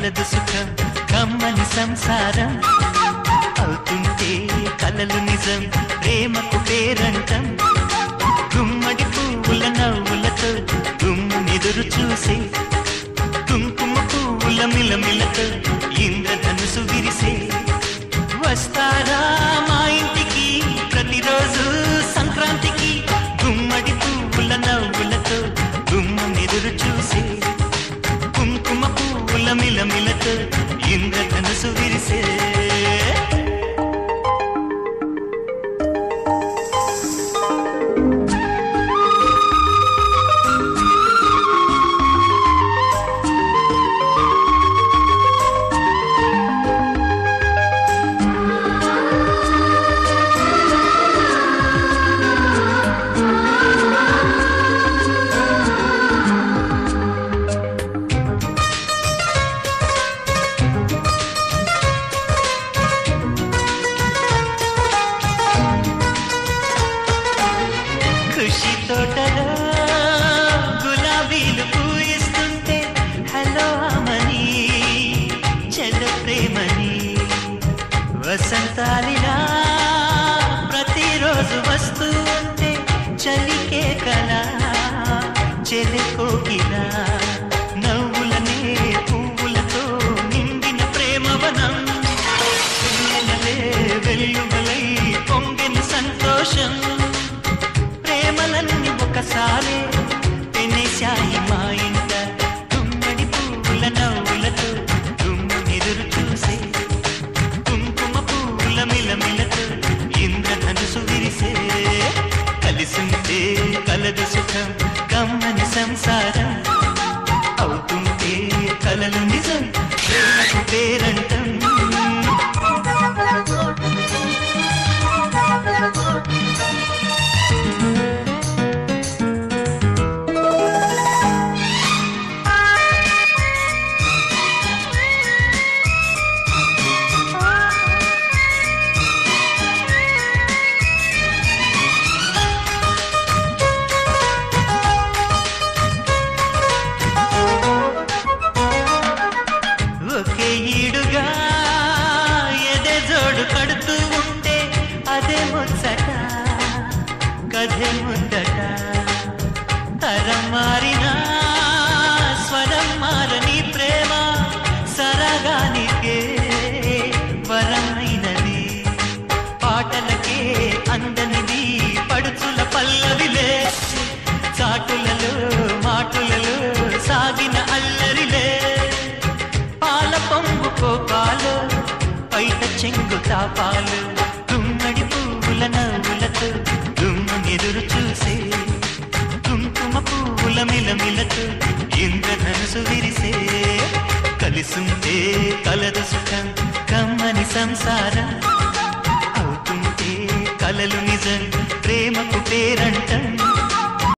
కలదు సుఖం కమ్మని సంసారం అవుతుంటే కలలు నిజం ప్రేమకు పేరంటం గుమ్మడి పువ్వుల నవ్వులతో గుమ్మునెదురు చూసే కుంకుమ పువ్వుల మిలమిలతో ఇంద్రధనుసు విరిసే వస్తారా మా ఇంటికి ప్రతిరోజు సంక్రాంతికి గుమ్మడి పువ్వుల నవ్వులతో గుమ్మునెదురు చూసే కుంకుమ పువ్వుల మిలమిలతో ఇంద్రధనుసు విరిసే కృషి తోటలో గులాబీలు పూయిస్తుంటే హలో అమని చెల్ల ప్రేమని వసంతాలిలా ప్రతిరోజు వస్తూ ఉంటే చలికే కలా చెలి కోకిలా నవ్వులనే పువ్వులతో నిండిన ప్రేమవనం వెల్లువలై పొంగిన సంతోషం ప్రేమలన్నీ ఒకసారే పెనేశాయి మా ఇంట గుమ్మడి పువ్వుల నవ్వులతో గుమ్మునెదురు చూసే కుంకుమ పువ్వుల మిలమిలతో ఇంద్రధనుసు విరిసే కలిసుంటే కలదు సుఖం కమ్మని సంసారం అవుతుంటే కలలు నిజం ప్రేమకు పేరంటం ఒకే ఈడుగా ఎదే జోడు కడుతూ ఉంటే అదే ముచ్చట కథే ముందట తరం మారినా స్వరం మారని ప్రేమ సరగానికే వరమైనది పాటలకే అందనిది పడుచుల పల్లవిలే చాటులలో మాటులలో సాగిన అల్లరిలే పాల పొంగు కోపాలు పైట చెంగు తాపాలు గుమ్మడి పువ్వుల నవ్వులతో గుమ్మునెదురు చూసే కుంకుమ పువ్వుల మిలమిలతో ఇంద్రధనుసు విరిసే కలిసుంటే కలదు సుఖం కమ్మని సంసారం అవుతుంటే కలలు నిజం ప్రేమకు పేరంటం